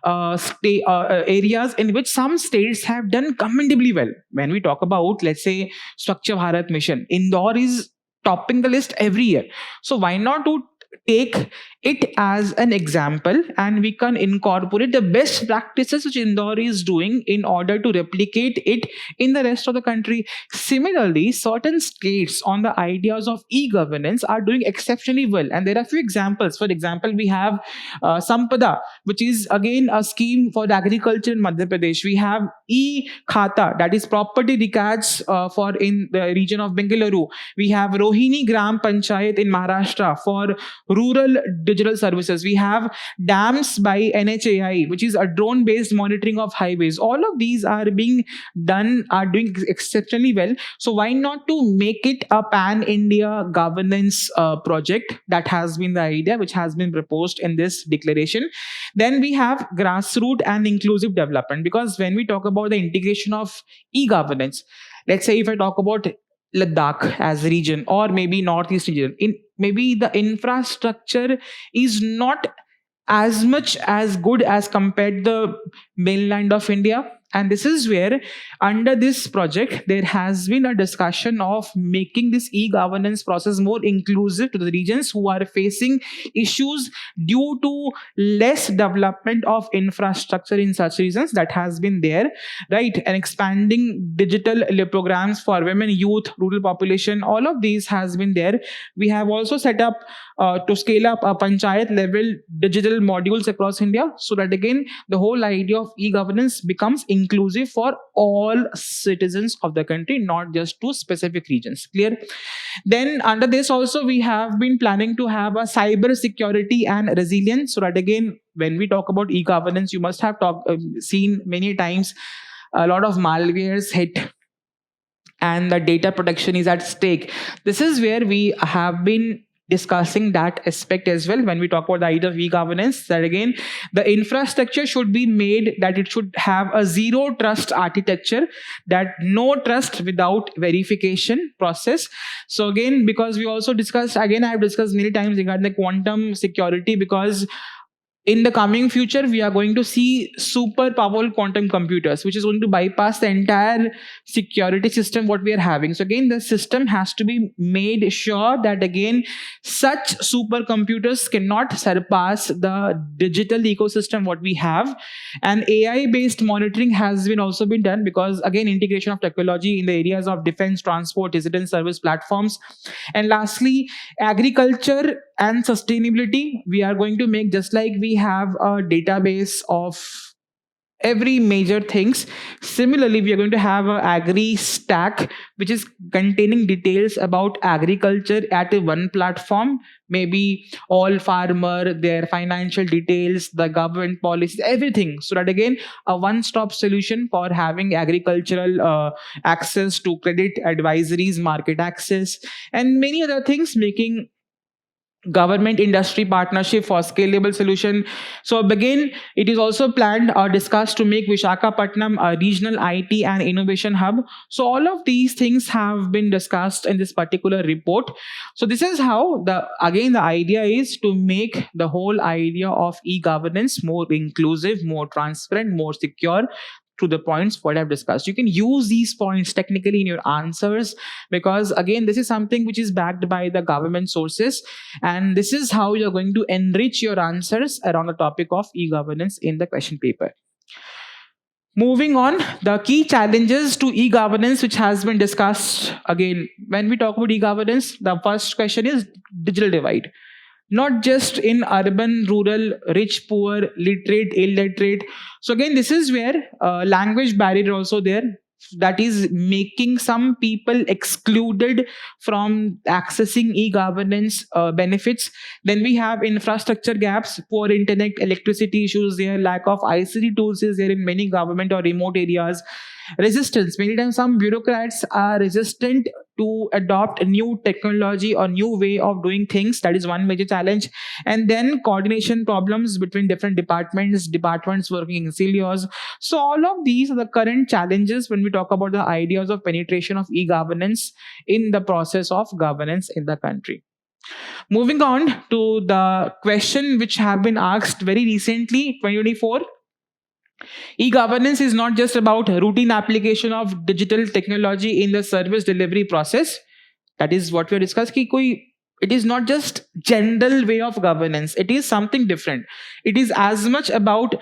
areas in which some states have done commendably well. When we talk about, let's say, Swachh Bharat Mission, Indore is topping the list every year. So why not to take it as an example, and we can incorporate the best practices which Indore is doing in order to replicate it in the rest of the country. Similarly, certain states on the ideas of e-governance are doing exceptionally well, and there are a few examples. For example, we have Sampada, which is again a scheme for agriculture in Madhya Pradesh. We have e-Khata, that is property records for in the region of Bengaluru. We have Rohini Gram Panchayat in Maharashtra for rural digital services. We have dams by NHAI, which is a drone based monitoring of highways. All of these are doing exceptionally well. So why not to make it a pan India governance project? That has been the idea which has been proposed in this declaration. Then we have grassroots and inclusive development, because when we talk about the integration of e-governance, let's say if I talk about Ladakh as a region, or maybe Northeast region, in maybe the infrastructure is not as much as good as compared the mainland of India. And this is where, under this project, there has been a discussion of making this e-governance process more inclusive to the regions who are facing issues due to less development of infrastructure in such regions. That has been there, right? And expanding digital programs for women, youth, rural population, all of these has been there. We have also set up to scale up a panchayat level digital modules across India, so that again the whole idea of e-governance becomes inclusive for all citizens of the country, not just to specific regions. Clear? Then under this also we have been planning to have a cyber security and resilience, so that again when we talk about e-governance, you must have seen many times a lot of malwares hit and the data protection is at stake. This is where we have been discussing that aspect as well when we talk about the idea of e-governance, that again the infrastructure should be made that it should have a zero trust architecture, that no trust without verification process. So again, because we also discussed, again I have discussed many times regarding the quantum security, because in the coming future we are going to see super powerful quantum computers which is going to bypass the entire security system what we are having. So again the system has to be made sure that again such supercomputers cannot surpass the digital ecosystem what we have. And AI based monitoring has been also been done, because again integration of technology in the areas of defense, transport, digital service platforms. And lastly, agriculture and sustainability, we are going to make, just like we have a database of every major things, similarly we are going to have a agri stack which is containing details about agriculture at a one platform, maybe all farmer, their financial details, the government policies, everything, so that again a one-stop solution for having agricultural access to credit advisories, market access, and many other things, making government industry partnership for scalable solution. So again, it is also planned or discussed to make Vishakhapatnam a regional IT and innovation hub. So all of these things have been discussed in this particular report. So this is how the idea is to make the whole idea of e-governance more inclusive, more transparent, more secure, to the points what I've discussed. You can use these points technically in your answers, because again this is something which is backed by the government sources, and this is how you're going to enrich your answers around the topic of e-governance in the question paper. Moving on, the key challenges to e-governance which has been discussed. Again, when we talk about e-governance, the first question is digital divide. Not just in urban, rural, rich, poor, literate, illiterate. So again, this is where language barrier also there, that is making some people excluded from accessing e-governance benefits. Then we have infrastructure gaps, poor internet, electricity issues there, lack of ICT tools is there in many government or remote areas. Resistance, many times some bureaucrats are resistant to adopt a new technology or new way of doing things. That is one major challenge. And then coordination problems between different departments working in silos. So all of these are the current challenges when we talk about the ideas of penetration of e-governance in the process of governance in the country. Moving on to the question which have been asked very recently, 2024. E-governance is not just about routine application of digital technology in the service delivery process. That is what we discussed. It is not just general way of governance. It is something different. It is as much about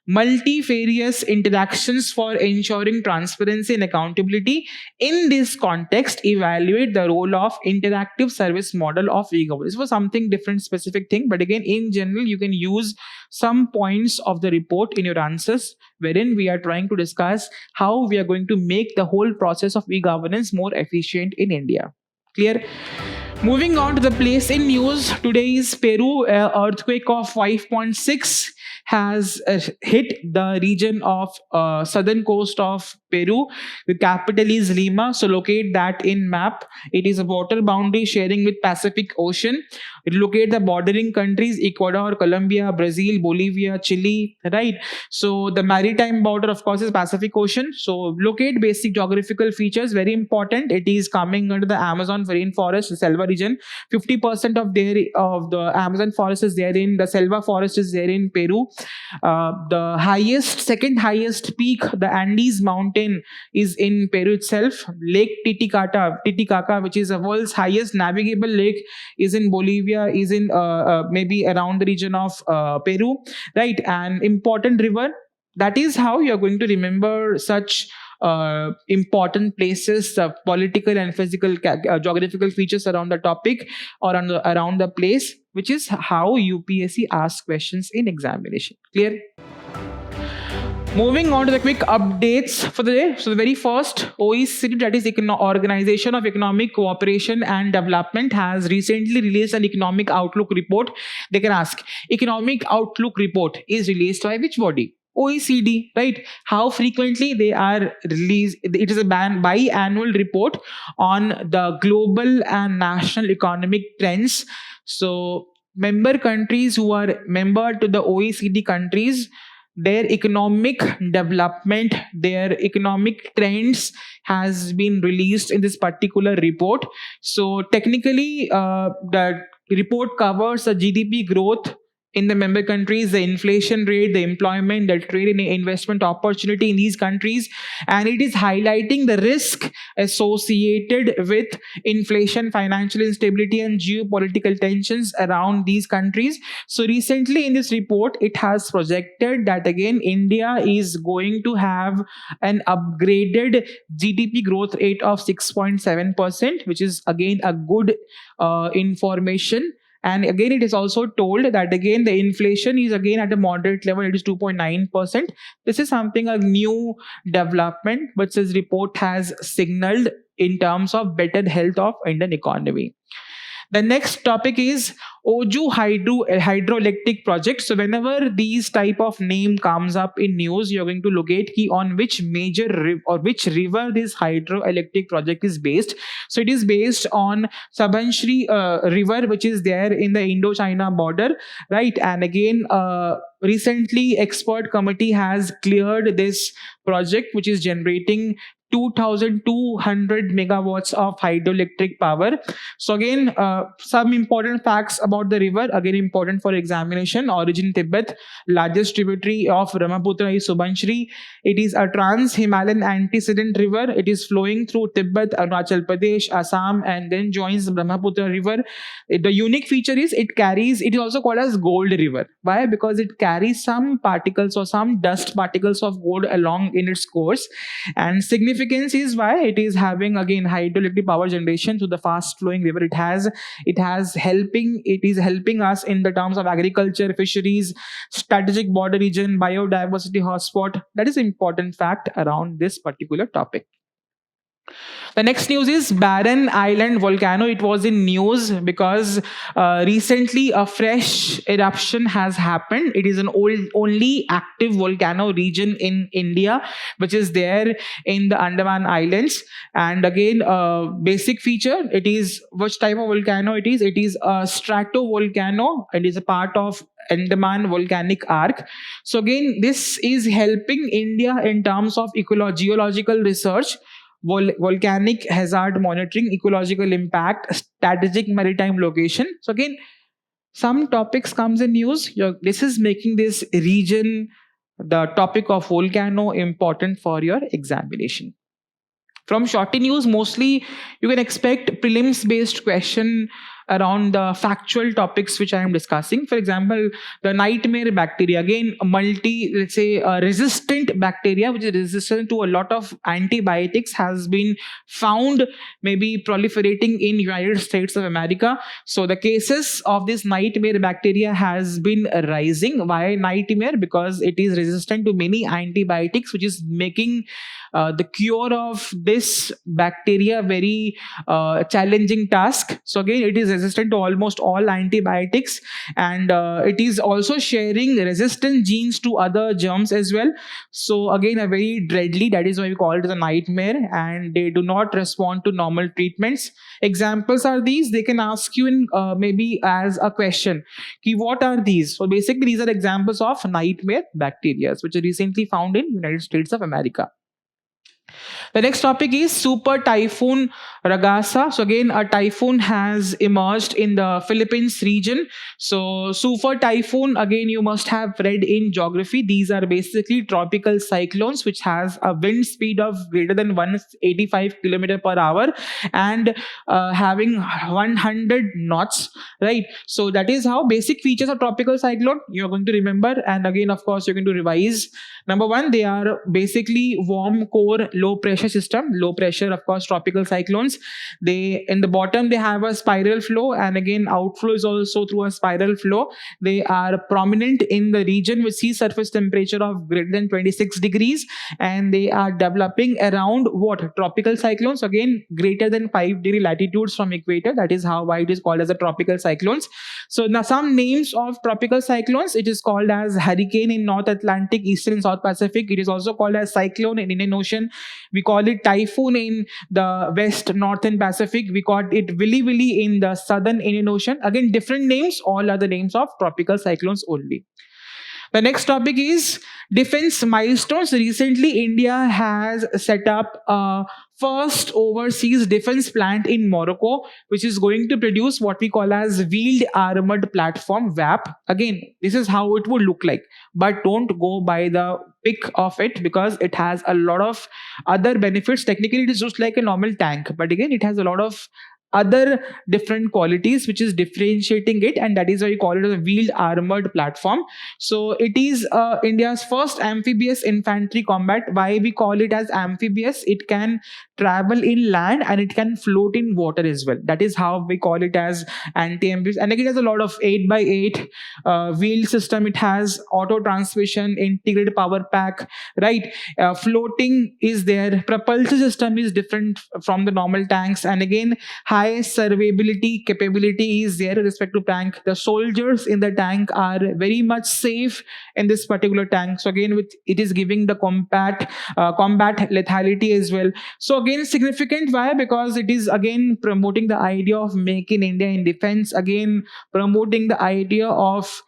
multifarious interactions for ensuring transparency and accountability. In this context, evaluate the role of interactive service model of e-governance. For something different, specific thing, but again, in general, you can use some points of the report in your answers, wherein we are trying to discuss how we are going to make the whole process of e-governance more efficient in India. Clear? Moving on to the place in news, today is Peru. Earthquake of 5.6 has hit the region of southern coast of Peru. The capital is Lima. So locate that in map. It is a water boundary sharing with Pacific Ocean. It locate the bordering countries Ecuador, Colombia, Brazil, Bolivia, Chile. Right. So the maritime border, of course, is Pacific Ocean. So locate basic geographical features. Very important. It is coming under the Amazon rainforest, the Selva region. 50% of the Amazon forest is there in the Selva forest is there in Peru. The second highest peak, the Andes mountain, is in Peru itself. Lake Titicaca, which is the world's highest navigable lake, is in Bolivia, is in maybe around the region of Peru, right? An important river. That is how you are going to remember such important places, political and physical geographical features around the topic or around the place, which is how UPSC asks questions in examination. Clear? Moving on to the quick updates for the day. So the very first, OECD, that is Organization of Economic Cooperation and Development, has recently released an economic outlook report. They can ask, economic outlook report is released by which body? OECD, right? How frequently they are released? It is a biannual report on the global and national economic trends. So member countries who are member to the OECD countries, their economic development, their economic trends has been released in this particular report. So technically, the report covers the GDP growth in the member countries, the inflation rate, the employment, the trade and investment opportunity in these countries, and it is highlighting the risk associated with inflation, financial instability, and geopolitical tensions around these countries. So recently in this report, it has projected that again India is going to have an upgraded GDP growth rate of 6.7%, which is again a good information. And again, it is also told that again the inflation is again at a moderate level. It is 2.9%. This is something a new development, which this report has signaled in terms of better health of Indian economy. The next topic is Oju hydroelectric project. So whenever these type of name comes up in news, you're going to locate key on which major or which river this hydroelectric project is based. So it is based on Sabanshri river, which is there in the Indo-China border, right? And again, recently expert committee has cleared this project, which is generating 2,200 megawatts of hydroelectric power. So again, some important facts about the river, again important for examination. Origin Tibet, largest tributary of Brahmaputra is Subanshri. It is a trans-Himalayan antecedent river. It is flowing through Tibet, Arunachal Pradesh, Assam, and then joins the Brahmaputra river. The unique feature is it is also called as gold river. Why? Because it carries some particles or some dust particles of gold along in its course. And significance is why it is having again hydroelectric power generation through the fast flowing river. It is helping us in the terms of agriculture, fisheries, strategic border region, biodiversity hotspot. That is important fact around this particular topic. The next news is Barren Island volcano. It was in news because recently a fresh eruption has happened. It is an only active volcano region in India, which is there in the Andaman Islands. And again, basic feature, it is which type of volcano it is. It is a stratovolcano. It is a part of Andaman volcanic arc. So again, this is helping India in terms of geological research, volcanic hazard monitoring, ecological impact, strategic maritime location. So again, some topics comes in news. This is making this region, the topic of volcano, important for your examination. From shorty news, mostly you can expect prelims based question around the factual topics which I am discussing. For example, the nightmare bacteria, again resistant bacteria which is resistant to a lot of antibiotics, has been found maybe proliferating in United States of America. So the cases of this nightmare bacteria has been rising. Why nightmare? Because it is resistant to many antibiotics, which is making the cure of this bacteria very challenging task. So again, it is resistant to almost all antibiotics, and it is also sharing resistant genes to other germs as well. So again, a very deadly, that is why we call it as a nightmare, and they do not respond to normal treatments. Examples are these. They can ask you in maybe as a question, ki, what are these? So basically these are examples of nightmare bacteria which are recently found in United States of America. The next topic is Super Typhoon Ragasa. So again, a typhoon has emerged in the Philippines region. So Super Typhoon, again, you must have read in geography. These are basically tropical cyclones which has a wind speed of greater than 185 km per hour and having 100 knots, right? So that is how basic features of tropical cyclone you're going to remember. And again, of course, you're going to revise. Number one, they are basically warm core, low pressure system. Low pressure, of course, tropical cyclones. They in the bottom they have a spiral flow, and again outflow is also through a spiral flow. They are prominent in the region with sea surface temperature of greater than 26 degrees, and they are developing around what tropical cyclones. Again, greater than 5-degree latitudes from equator. That is how why it is called as a tropical cyclones. So now some names of tropical cyclones. It is called as hurricane in North Atlantic, Eastern and South Pacific. It is also called as cyclone in Indian Ocean. We call it typhoon in the West, Northern Pacific. We call it Willy Willy in the Southern Indian Ocean. Again, different names. All are the names of tropical cyclones only. The next topic is defense milestones. Recently, India has set up a first overseas defense plant in Morocco, which is going to produce what we call as wheeled armored platform (WAP). Again, this is how it would look like, but don't go by the pic of it because it has a lot of other benefits. Technically, it is just like a normal tank, but again, it has a lot of other different qualities which is differentiating it, and that is why we call it a wheeled armored platform. So it is India's first amphibious infantry combat. Why we call it as amphibious? It can travel in land and it can float in water as well. That is how we call it as anti-amphibious. And again, it has a lot of 8x8 wheel system. It has auto transmission, integrated power pack, right? Floating is there. Propulsion system is different from the normal tanks, and again, high survivability capability is there with respect to tank. The soldiers in the tank are very much safe in this particular tank. So again, with it is giving the combat lethality as well. So again, significant. Why? Because it is again promoting the idea of Make in India in defense. Again, promoting the idea of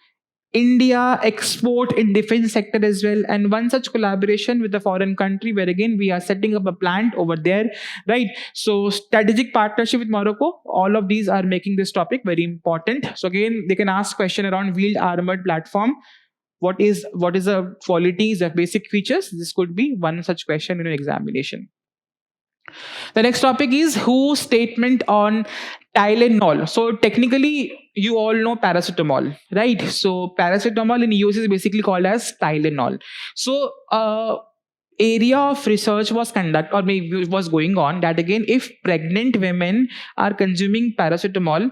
India export in defense sector as well, and one such collaboration with a foreign country where again we are setting up a plant over there, right? So strategic partnership with Morocco, all of these are making this topic very important. So again, they can ask question around wheeled armored platform. What is the qualities, the basic features? This could be one such question in an examination. The next topic is WHO's statement on Tylenol. So technically, you all know paracetamol, right? So paracetamol in US is basically called as Tylenol. So area of research was conducted or maybe was going on that again, if pregnant women are consuming paracetamol,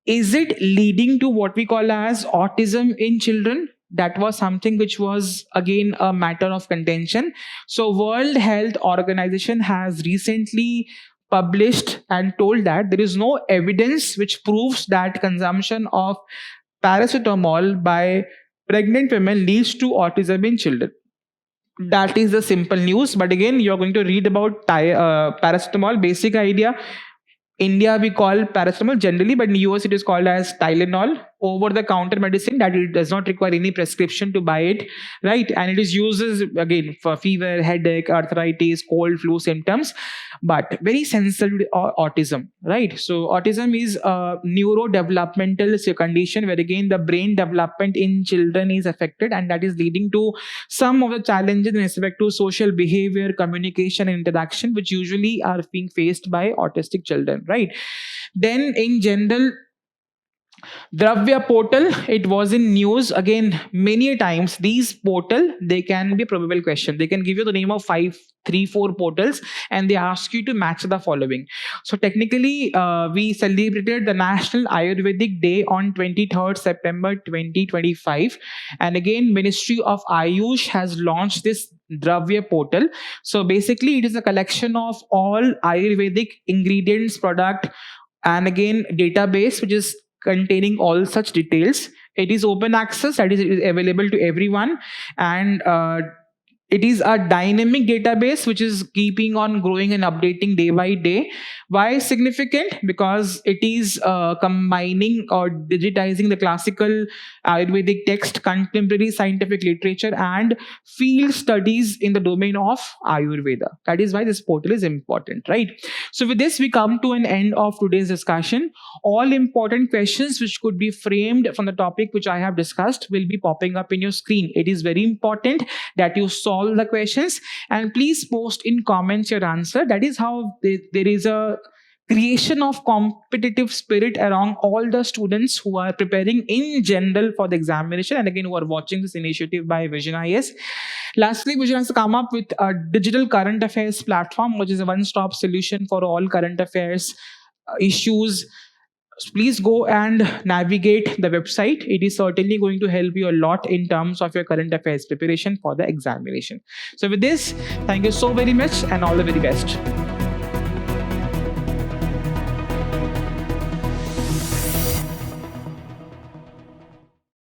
is it leading to what we call as autism in children? That was something which was again a matter of contention. So World Health Organization has recently published and told that there is no evidence which proves that consumption of paracetamol by pregnant women leads to autism in children. That is the simple news. But again, you're going to read about paracetamol. Basic idea. India we call paracetamol generally, but in US it is called as Tylenol, over-the-counter medicine that it does not require any prescription to buy it, right? And it is used again for fever, headache, arthritis, cold, flu symptoms, but very sensitive to autism, right? So autism is a neurodevelopmental condition where again the brain development in children is affected, and that is leading to some of the challenges in respect to social behavior, communication, and interaction, which usually are being faced by autistic children, right? Then in general, Dravya portal, it was in news again many times. These portal, they can be a probable question. They can give you the name of five, three, four portals, and they ask you to match the following. So technically, we celebrated the National Ayurvedic Day on 23rd September 2025, and again, Ministry of Ayush has launched this Dravya portal. So basically, it is a collection of all Ayurvedic ingredients, product, and again database which is containing all such details. It is open access, that is, it is available to everyone, and it is a dynamic database which is keeping on growing and updating day by day. Why significant? Because it is combining or digitizing the classical Ayurvedic text, contemporary scientific literature, and field studies in the domain of Ayurveda. That is why this portal is important, right? So with this, we come to an end of today's discussion. All important questions which could be framed from the topic which I have discussed will be popping up in your screen. It is very important that you solve the questions, and please post in comments your answer. That is how there is a creation of competitive spirit around all the students who are preparing in general for the examination, and again who are watching this initiative by Vision IS. Lastly, Vision has come up with a digital current affairs platform, which is a one-stop solution for all current affairs issues. Please go and navigate the website. It is certainly going to help you a lot in terms of your current affairs preparation for the examination. So with this, thank you so very much and all the very best.